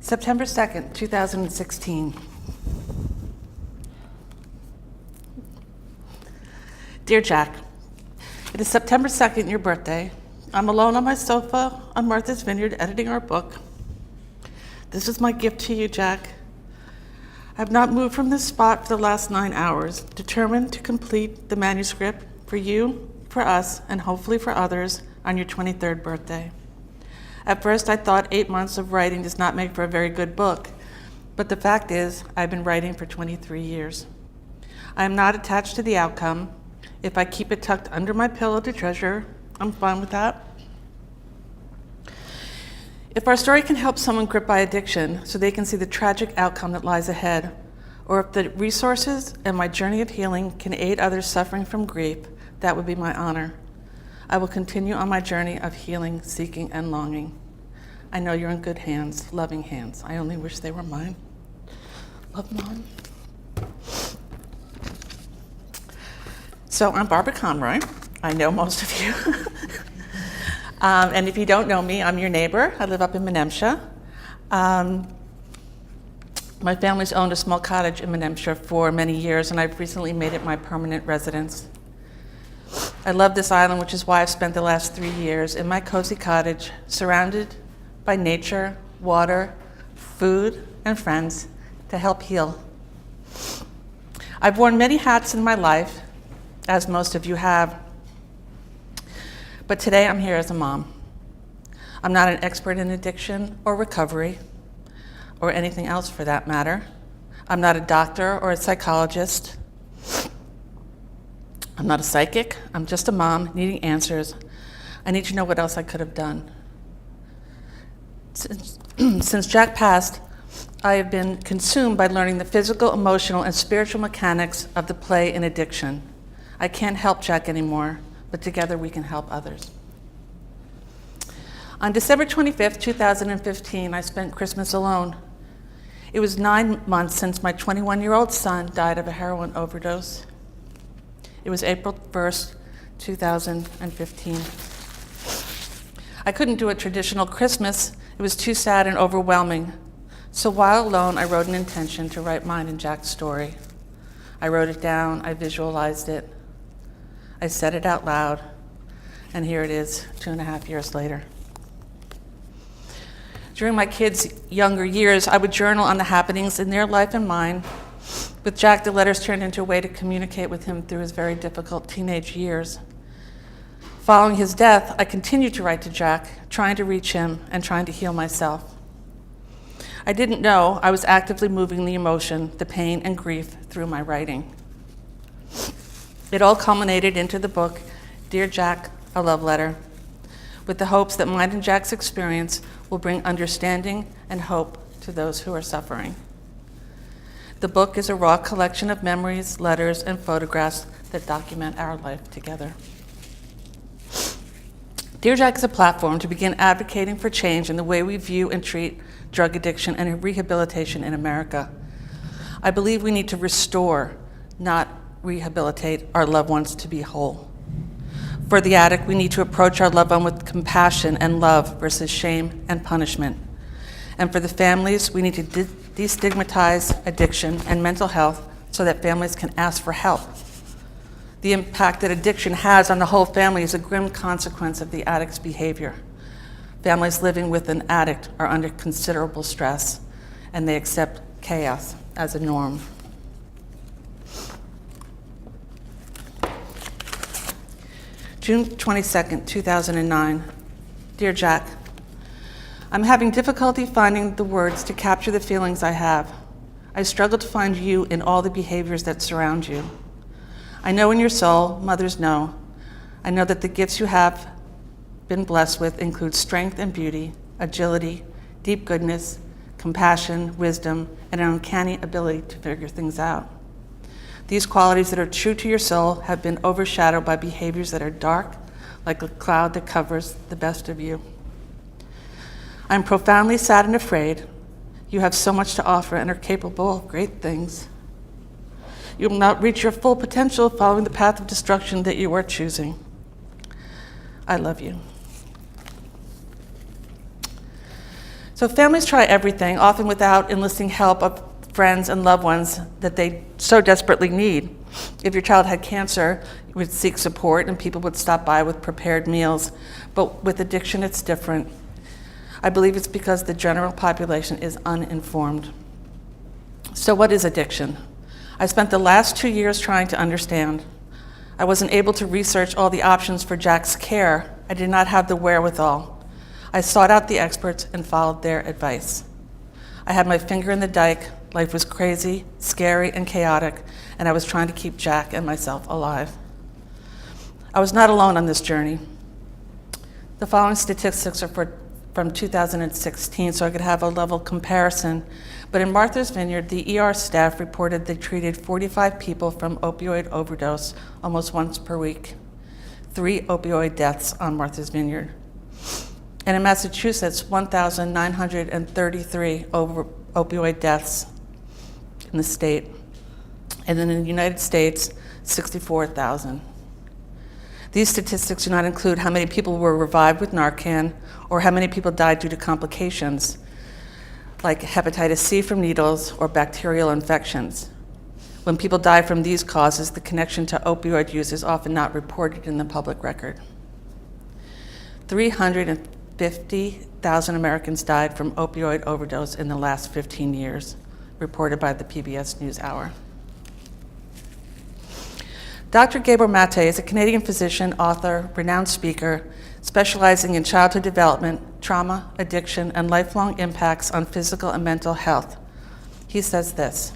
September 2nd, 2016. Dear Jack, it is September 2nd, your birthday. I'm alone on my sofa on Martha's Vineyard editing our book. This is my gift to you, Jack. I've not moved from this spot for the last 9 hours, determined to complete the manuscript for you, for us, and hopefully for others on your 23rd birthday. At first, I thought 8 months of writing does not make for a very good book, but the fact is, I've been writing for 23 years. I am not attached to the outcome. If I keep it tucked under my pillow to treasure, I'm fine with that. If our story can help someone gripped by addiction so they can see the tragic outcome that lies ahead, or if the resources and my journey of healing can aid others suffering from grief, that would be my honor. I will continue on my journey of healing, seeking, and longing. I know you're in good hands, loving hands. I only wish they were mine. Love, Mom. So I'm Bates Conroy. I know most of you. And if you don't know me, I'm your neighbor. I live up in Menemsha. My family's owned a small cottage in Menemsha for many years, and I've recently made it my permanent residence. I love this island, which is why I've spent the last 3 years in my cozy cottage, surrounded by nature, water, food, and friends to help heal. I've worn many hats in my life, as most of you have. But today I'm here as a mom. I'm not an expert in addiction or recovery, or anything else for that matter. I'm not a doctor or a psychologist. I'm not a psychic. I'm just a mom needing answers. I need to know what else I could have done. Since Jack passed, I have been consumed by learning the physical, emotional, and spiritual mechanics of the play in addiction. I can't help Jack anymore, but together we can help others. On December 25th, 2015, I spent Christmas alone. It was 9 months since my 21-year-old son died of a heroin overdose. It was April 1st, 2015. I couldn't do a traditional Christmas. It was too sad and overwhelming. So while alone, I wrote an intention to write mine and Jack's story. I wrote it down, I visualized it. I said it out loud, and here it is 2.5 years later. During my kids' younger years, I would journal on the happenings in their life and mine. With Jack, the letters turned into a way to communicate with him through his very difficult teenage years. Following his death, I continued to write to Jack, trying to reach him and trying to heal myself. I didn't know I was actively moving the emotion, the pain, and grief through my writing. It all culminated into the book, Dear Jack, a Love Letter, with the hopes that mine and Jack's experience will bring understanding and hope to those who are suffering. The book is a raw collection of memories, letters, and photographs that document our life together. Dear Jack is a platform to begin advocating for change in the way we view and treat drug addiction and rehabilitation in America. I believe we need to restore, not rehabilitate our loved ones to be whole. For the addict, we need to approach our loved one with compassion and love versus shame and punishment. And for the families, we need to destigmatize addiction and mental health so that families can ask for help. The impact that addiction has on the whole family is a grim consequence of the addict's behavior. Families living with an addict are under considerable stress, and they accept chaos as a norm. June 22nd, 2009. Dear Jack, I'm having difficulty finding the words to capture the feelings I have. I struggle to find you in all the behaviors that surround you. I know in your soul, mothers know. I know that the gifts you have been blessed with include strength and beauty, agility, deep goodness, compassion, wisdom, and an uncanny ability to figure things out. These qualities that are true to your soul have been overshadowed by behaviors that are dark, like a cloud that covers the best of you. I'm profoundly sad and afraid. You have so much to offer and are capable of great things. You will not reach your full potential following the path of destruction that you are choosing. I love you. So families try everything, often without enlisting help of friends and loved ones that they so desperately need. If your child had cancer, you would seek support and people would stop by with prepared meals. But with addiction, it's different. I believe it's because the general population is uninformed. So what is addiction? I spent the last 2 years trying to understand. I wasn't able to research all the options for Jack's care. I did not have the wherewithal. I sought out the experts and followed their advice. I had my finger in the dike. Life was crazy, scary, and chaotic, and I was trying to keep Jack and myself alive. I was not alone on this journey. The following statistics are from 2016, so I could have a level comparison. But in Martha's Vineyard, the ER staff reported they treated 45 people from opioid overdose almost once per week. 3 opioid deaths on Martha's Vineyard. And in Massachusetts, 1,933 opioid deaths in the state. And then in the United States, 64,000. These statistics do not include how many people were revived with Narcan or how many people died due to complications like hepatitis C from needles or bacterial infections. When people die from these causes, the connection to opioid use is often not reported in the public record. 350,000 Americans died from opioid overdose in the last 15 years, reported by the PBS NewsHour. Dr. Gabor Mate is a Canadian physician, author, renowned speaker, specializing in childhood development, trauma, addiction, and lifelong impacts on physical and mental health. He says this: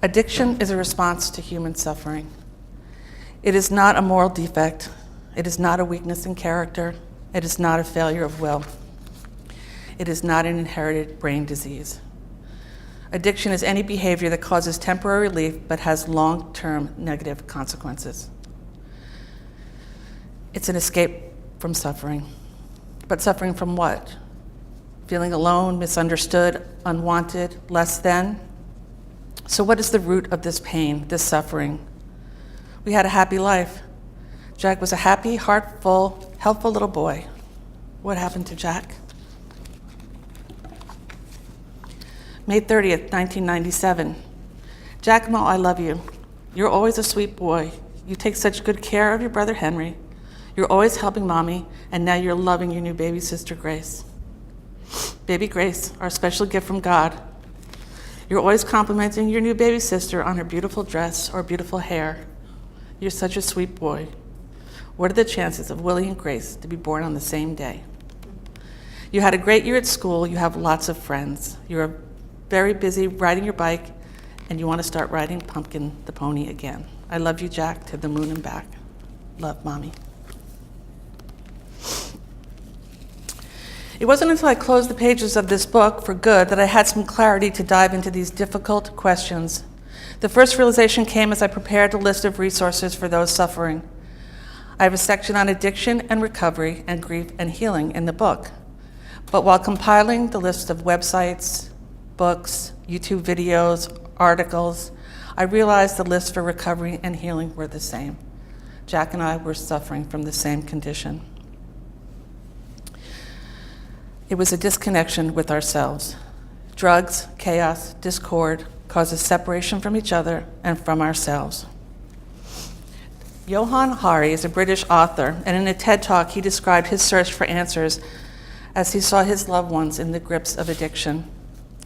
addiction is a response to human suffering. It is not a moral defect. It is not a weakness in character. It is not a failure of will. It is not an inherited brain disease. Addiction is any behavior that causes temporary relief but has long-term negative consequences. It's an escape from suffering. But suffering from what? Feeling alone, misunderstood, unwanted, less than? So what is the root of this pain, this suffering? We had a happy life. Jack was a happy, heartful, helpful little boy. What happened to Jack? May 30th, 1997. Giacomo, I love you. You're always a sweet boy. You take such good care of your brother Henry. You're always helping Mommy, and now you're loving your new baby sister Grace. Baby Grace, our special gift from God. You're always complimenting your new baby sister on her beautiful dress or beautiful hair. You're such a sweet boy. What are the chances of Willie and Grace to be born on the same day? You had a great year at school. You have lots of friends. You're very busy riding your bike, and you want to start riding Pumpkin the pony again. I love you, Jack, to the moon and back. Love, Mommy. It wasn't until I closed the pages of this book for good that I had some clarity to dive into these difficult questions. The first realization came as I prepared a list of resources for those suffering. I have a section on addiction and recovery and grief and healing in the book. But while compiling the list of websites, books, YouTube videos, articles, I realized the lists for recovery and healing were the same. Jack and I were suffering from the same condition. It was a disconnection with ourselves. Drugs, chaos, discord causes separation from each other and from ourselves. Johann Hari is a British author, and in a TED Talk, he described his search for answers as he saw his loved ones in the grips of addiction.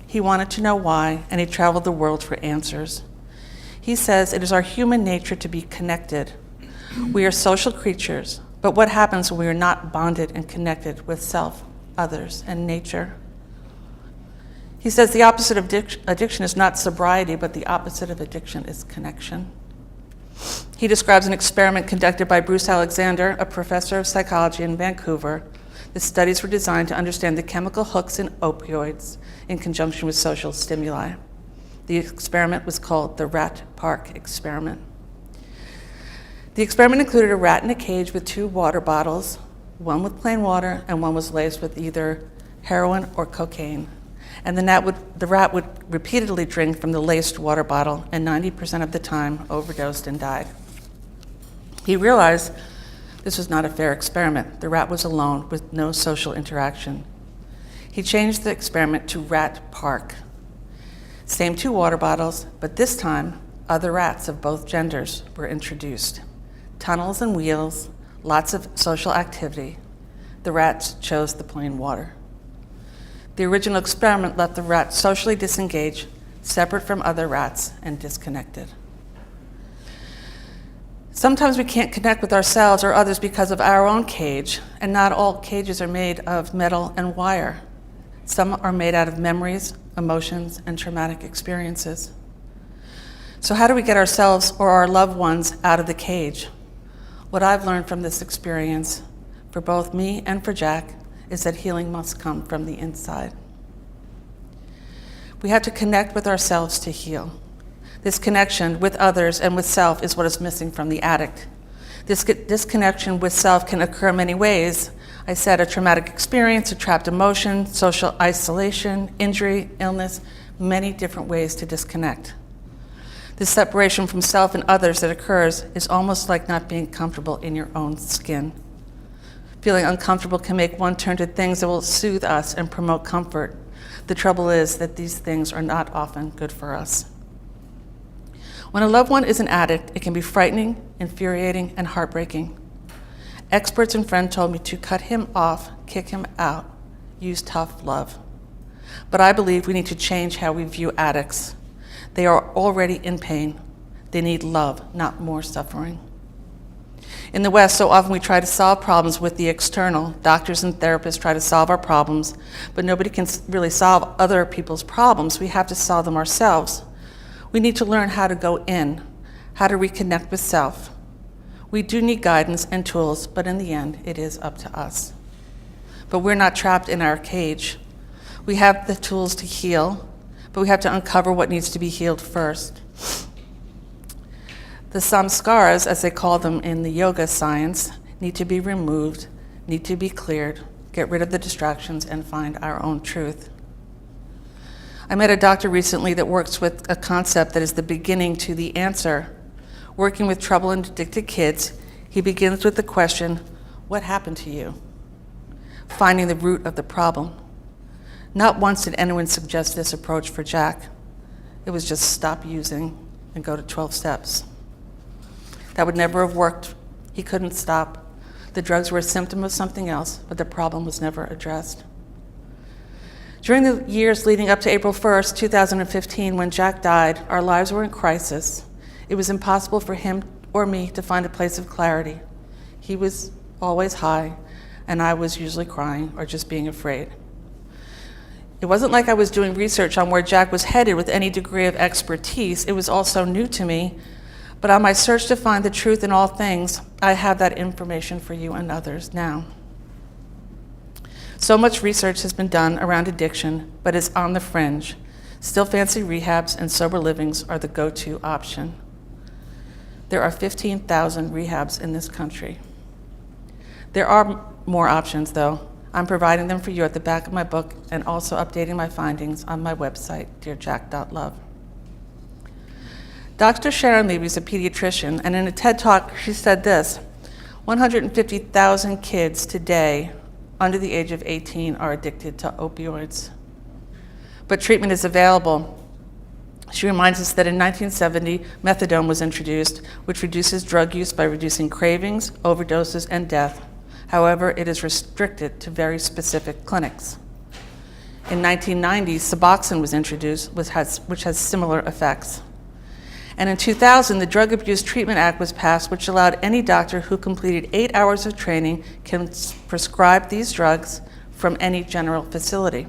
He wanted to know why, and he traveled the world for answers. He says it is our human nature to be connected. We are social creatures, but what happens when we are not bonded and connected with self, others, and nature? He says the opposite of addiction is not sobriety, but the opposite of addiction is connection. He describes an experiment conducted by Bruce Alexander, a professor of psychology in Vancouver. The studies were designed to understand the chemical hooks in opioids in conjunction with social stimuli. The experiment was called the Rat Park Experiment. The experiment included a rat in a cage with 2 water bottles, one with plain water and one was laced with either heroin or cocaine. And the rat would repeatedly drink from the laced water bottle and 90% of the time overdosed and died. He realized this was not a fair experiment. The rat was alone with no social interaction. He changed the experiment to Rat Park. Same 2 water bottles, but this time, other rats of both genders were introduced. Tunnels and wheels, lots of social activity. The rats chose the plain water. The original experiment left the rats socially disengaged, separate from other rats, and disconnected. Sometimes we can't connect with ourselves or others because of our own cage, and not all cages are made of metal and wire. Some are made out of memories, emotions, and traumatic experiences. So how do we get ourselves or our loved ones out of the cage? What I've learned from this experience, for both me and for Jack, is that healing must come from the inside. We have to connect with ourselves to heal. This connection with others and with self is what is missing from the addict. This disconnection with self can occur many ways. I said a traumatic experience, a trapped emotion, social isolation, injury, illness, many different ways to disconnect. This separation from self and others that occurs is almost like not being comfortable in your own skin. Feeling uncomfortable can make one turn to things that will soothe us and promote comfort. The trouble is that these things are not often good for us. When a loved one is an addict, it can be frightening, infuriating, and heartbreaking. Experts and friends told me to cut him off, kick him out, use tough love. But I believe we need to change how we view addicts. They are already in pain. They need love, not more suffering. In the West, so often we try to solve problems with the external. Doctors and therapists try to solve our problems, but nobody can really solve other people's problems. We have to solve them ourselves. We need to learn how to go in, how to reconnect with self. We do need guidance and tools, but in the end, it is up to us. But we're not trapped in our cage. We have the tools to heal, but we have to uncover what needs to be healed first. The samskaras, as they call them in the yoga science, need to be removed, need to be cleared, get rid of the distractions, and find our own truth. I met a doctor recently that works with a concept that is the beginning to the answer. Working with troubled and addicted kids, he begins with the question, what happened to you? Finding the root of the problem. Not once did anyone suggest this approach for Jack. It was just stop using and go to 12 steps. That would never have worked. He couldn't stop. The drugs were a symptom of something else, but the problem was never addressed. During the years leading up to April 1st, 2015, when Jack died, our lives were in crisis. It was impossible for him or me to find a place of clarity. He was always high, and I was usually crying or just being afraid. It wasn't like I was doing research on where Jack was headed with any degree of expertise. It was all so new to me. But on my search to find the truth in all things, I have that information for you and others now. So much research has been done around addiction, but it's on the fringe. Still fancy rehabs and sober livings are the go-to option. There are 15,000 rehabs in this country. There are more options, though. I'm providing them for you at the back of my book and also updating my findings on my website, dearjack.love. Dr. Sharon Levy is a pediatrician, and in a TED Talk, she said this: 150,000 kids today under the age of 18 are addicted to opioids. But treatment is available. She reminds us that in 1970, methadone was introduced, which reduces drug use by reducing cravings, overdoses, and death. However, it is restricted to very specific clinics. In 1990, Suboxone was introduced, which has similar effects. And in 2000, the Drug Abuse Treatment Act was passed, which allowed any doctor who completed 8 hours of training can prescribe these drugs from any general facility.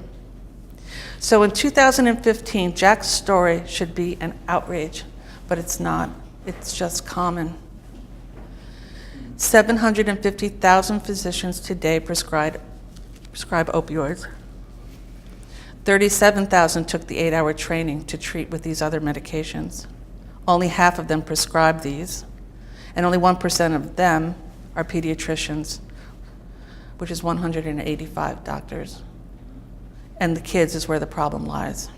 So in 2015, Jack's story should be an outrage, but it's not. It's just common. 750,000 physicians today prescribe opioids. 37,000 took the 8-hour training to treat with these other medications. Only half of them prescribe these, and only 1% of them are pediatricians, which is 185 doctors. And the kids is where the problem lies.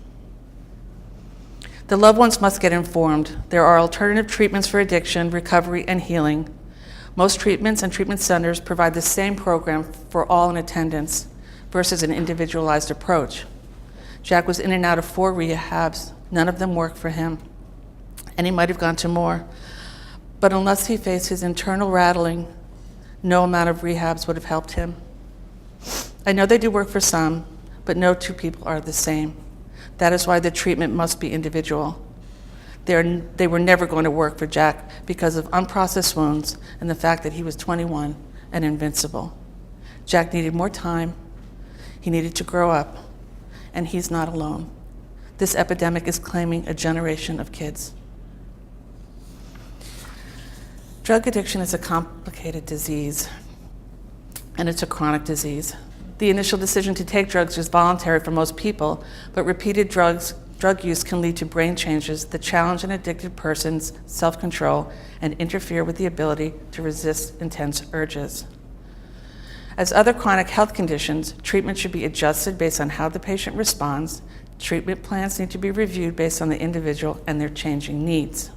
The loved ones must get informed. There are alternative treatments for addiction, recovery, and healing. Most treatments and treatment centers provide the same program for all in attendance. versus an individualized approach. Jack was in and out of 4 rehabs. None of them worked for him, and he might have gone to more. But unless he faced his internal rattling, no amount of rehabs would have helped him. I know they do work for some, but no two people are the same. That is why the treatment must be individual. They were never going to work for Jack because of unprocessed wounds and the fact that he was 21 and invincible. Jack needed more time. He needed to grow up, and he's not alone. This epidemic is claiming a generation of kids. Drug addiction is a complicated disease, and it's a chronic disease. The initial decision to take drugs is voluntary for most people, but repeated drug use can lead to brain changes that challenge an addicted person's self-control and interfere with the ability to resist intense urges. As other chronic health conditions, treatment should be adjusted based on how the patient responds. Treatment plans need to be reviewed based on the individual and their changing needs.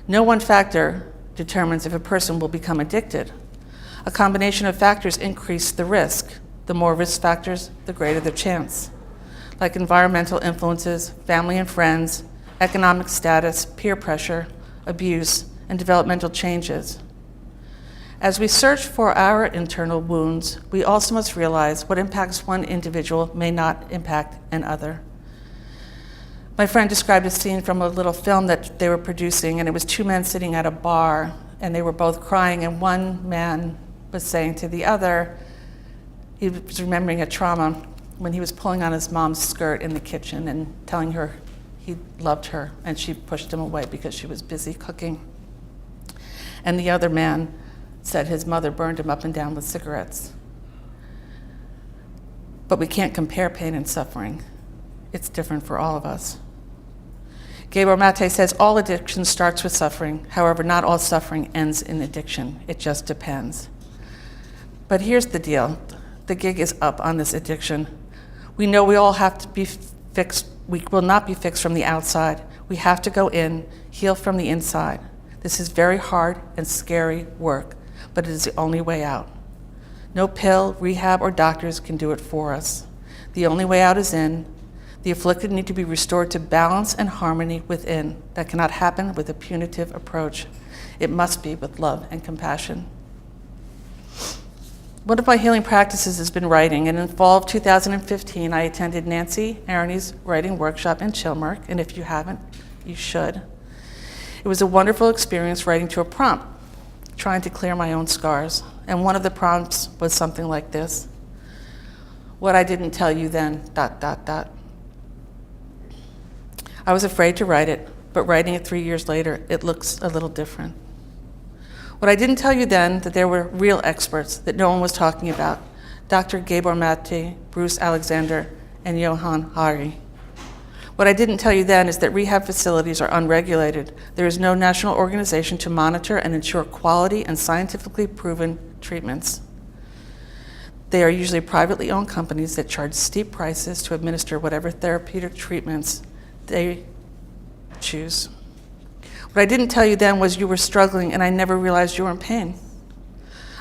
No one factor determines if a person will become addicted. A combination of factors increase the risk. The more risk factors, the greater the chance, like environmental influences, family and friends, economic status, peer pressure, abuse, and developmental changes. As we search for our internal wounds, we also must realize what impacts one individual may not impact another. My friend described a scene from a little film that they were producing, and it was 2 men sitting at a bar, and they were both crying, and one man was saying to the other, he was remembering a trauma when he was pulling on his mom's skirt in the kitchen and telling her he loved her, and she pushed him away because she was busy cooking. And the other man said his mother burned him up and down with cigarettes. But we can't compare pain and suffering. It's different for all of us. Gabor Mate says all addiction starts with suffering. However, not all suffering ends in addiction. It just depends. But here's the deal. The gig is up on this addiction. We know we all have to be fixed. We will not be fixed from the outside. We have to go in, heal from the inside. This is very hard and scary work, but it is the only way out. No pill, rehab, or doctors can do it for us. The only way out is in. The afflicted need to be restored to balance and harmony within. That cannot happen with a punitive approach. It must be with love and compassion. One of my healing practices has been writing, and in fall of 2015, I attended Nancy Aroney's writing workshop in Chilmark, and if you haven't, you should. It was a wonderful experience writing to a prompt, trying to clear my own scars, and one of the prompts was something like this: what I didn't tell you then, ... I was afraid to write it, but writing it 3 years later, it looks a little different. What I didn't tell you then, that there were real experts that no one was talking about: Dr. Gabor Mate, Bruce Alexander, and Johan Hari. What I didn't tell you then is that rehab facilities are unregulated. There is no national organization to monitor and ensure quality and scientifically proven treatments. They are usually privately owned companies that charge steep prices to administer whatever therapeutic treatments they choose. What I didn't tell you then was you were struggling, and I never realized you were in pain.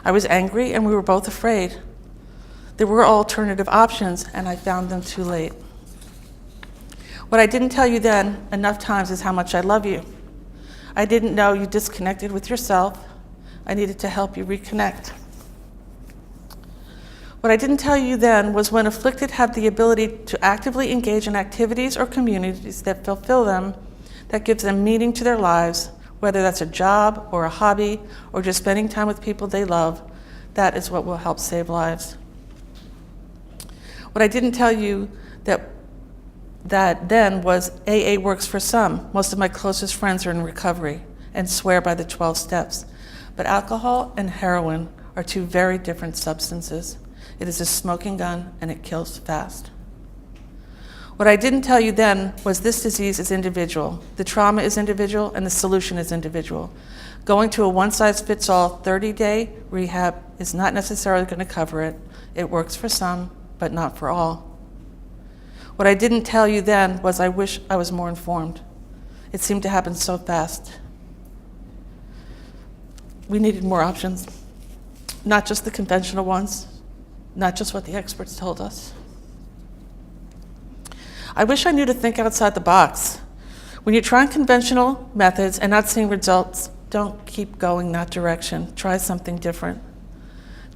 I was angry, and we were both afraid. There were alternative options, and I found them too late. What I didn't tell you then enough times is how much I love you. I didn't know you disconnected with yourself. I needed to help you reconnect. What I didn't tell you then was when afflicted have the ability to actively engage in activities or communities that fulfill them, that gives them meaning to their lives, whether that's a job or a hobby or just spending time with people they love, that is what will help save lives. What I didn't tell you that then was AA works for some. Most of my closest friends are in recovery and swear by the 12 steps. But alcohol and heroin are 2 very different substances. It is a smoking gun, and it kills fast. What I didn't tell you then was this disease is individual. The trauma is individual, and the solution is individual. Going to a one-size-fits-all 30-day rehab is not necessarily going to cover it. It works for some, but not for all. What I didn't tell you then was I wish I was more informed. It seemed to happen so fast. We needed more options, not just the conventional ones. not just what the experts told us. I wish I knew to think outside the box. When you're trying conventional methods and not seeing results, don't keep going that direction. Try something different.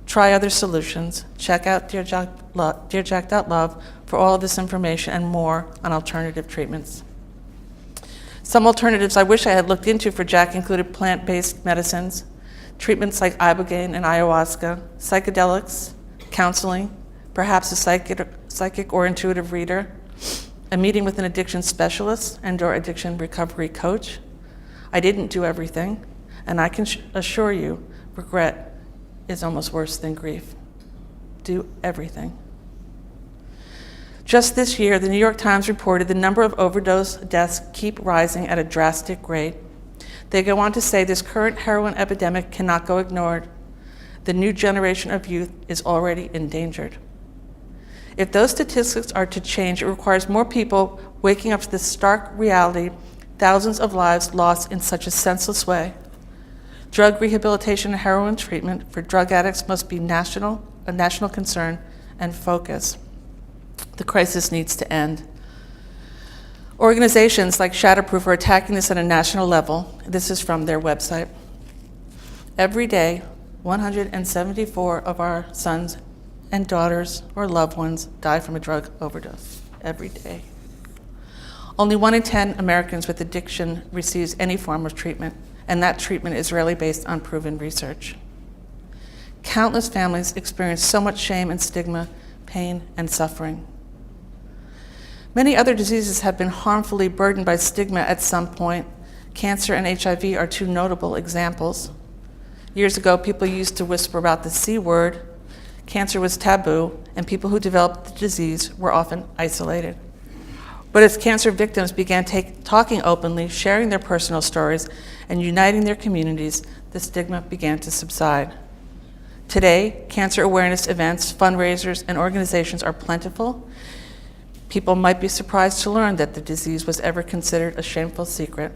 Try other solutions. Check out dearjack.love for all of this information and more on alternative treatments. Some alternatives I wish I had looked into for Jack included plant-based medicines, treatments like ibogaine and ayahuasca, psychedelics, counseling, perhaps a psychic or intuitive reader, a meeting with an addiction specialist and/or addiction recovery coach. I didn't do everything, and I can assure you, regret is almost worse than grief. Do everything. Just this year, the New York Times reported the number of overdose deaths keep rising at a drastic rate. They go on to say this current heroin epidemic cannot go ignored. The new generation of youth is already endangered. If those statistics are to change, it requires more people waking up to the stark reality, thousands of lives lost in such a senseless way. Drug rehabilitation and heroin treatment for drug addicts must be a national concern and focus. The crisis needs to end. Organizations like Shatterproof are attacking this at a national level. This is from their website. Every day, 174 of our sons and daughters or loved ones die from a drug overdose. Every day. Only 1 in 10 Americans with addiction receives any form of treatment, and that treatment is rarely based on proven research. Countless families experience so much shame and stigma, pain and suffering. Many other diseases have been harmfully burdened by stigma at some point. Cancer and HIV are two notable examples. Years ago, people used to whisper about the C word. Cancer was taboo, and people who developed the disease were often isolated. But as cancer victims began talking openly, sharing their personal stories, and uniting their communities, the stigma began to subside. Today, cancer awareness events, fundraisers, and organizations are plentiful. People might be surprised to learn that the disease was ever considered a shameful secret.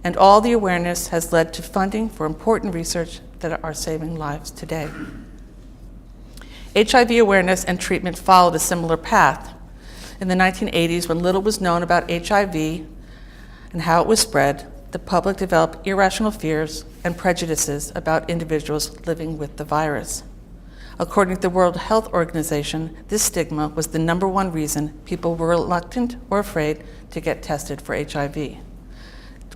And all the awareness has led to funding for important research that are saving lives today. HIV awareness and treatment followed a similar path. In the 1980s, when little was known about HIV and how it was spread, the public developed irrational fears and prejudices about individuals living with the virus. According to the World Health Organization, this stigma was the #1 reason people were reluctant or afraid to get tested for HIV,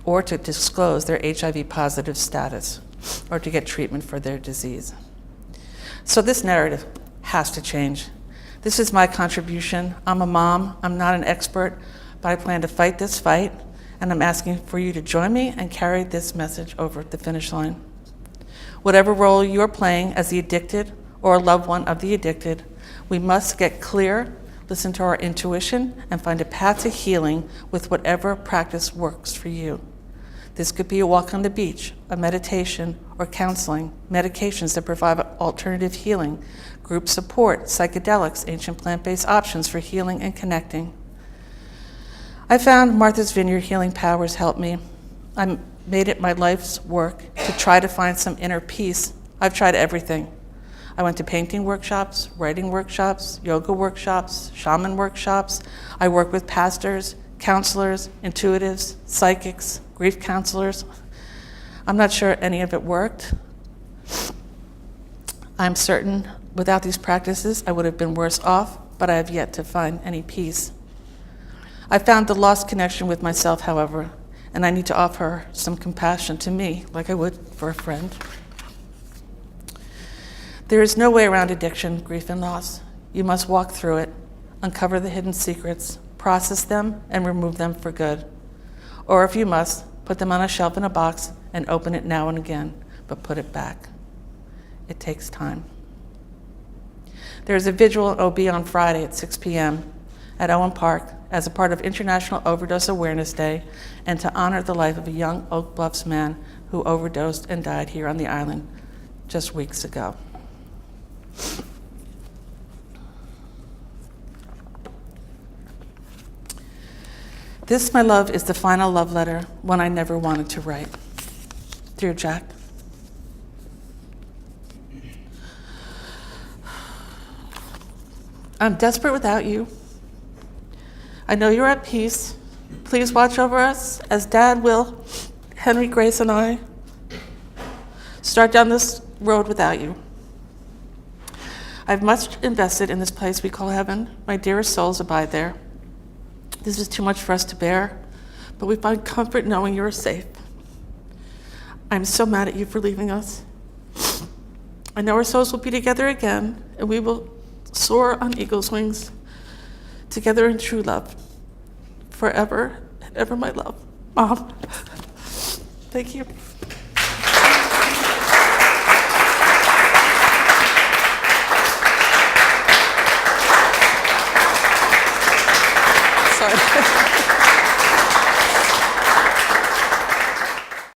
or to disclose their HIV positive status, or to get treatment for their disease. So this narrative has to change. This is my contribution. I'm a mom, I'm not an expert, but I plan to fight this fight, and I'm asking for you to join me and carry this message over the finish line. Whatever role you're playing as the addicted or a loved one of the addicted, we must get clear, listen to our intuition, and find a path to healing with whatever practice works for you. This could be a walk on the beach, a meditation, or counseling, medications that provide alternative healing, group support, psychedelics, ancient plant-based options for healing and connecting. I found Martha's Vineyard Healing Powers helped me. I made it my life's work to try to find some inner peace. I've tried everything. I went to painting workshops, writing workshops, yoga workshops, shaman workshops. I worked with pastors, counselors, intuitives, psychics, grief counselors. I'm not sure any of it worked. I'm certain without these practices, I would have been worse off, but I have yet to find any peace. I found the lost connection with myself, however, and I need to offer some compassion to me, like I would for a friend. There is no way around addiction, grief, and loss. You must walk through it, uncover the hidden secrets, process them, and remove them for good. Or if you must, put them on a shelf in a box and open it now and again, but put it back. It takes time. There is a vigil at OB on Friday at 6 p.m. at Owen Park as a part of International Overdose Awareness Day and to honor the life of a young Oak Bluffs man who overdosed and died here on the island just weeks ago. This, my love, is the final love letter, one I never wanted to write. Dear Jack, I'm desperate without you. I know you're at peace. Please watch over us as Dad, Will, Henry, Grace, and I start down this road without you. I've much invested in this place we call heaven. My dearest souls abide there. This is too much for us to bear, but we find comfort knowing you're safe. I'm so mad at you for leaving us. I know our souls will be together again, and we will soar on eagle's wings, together in true love, forever and ever, my love. Mom, thank you. Sorry.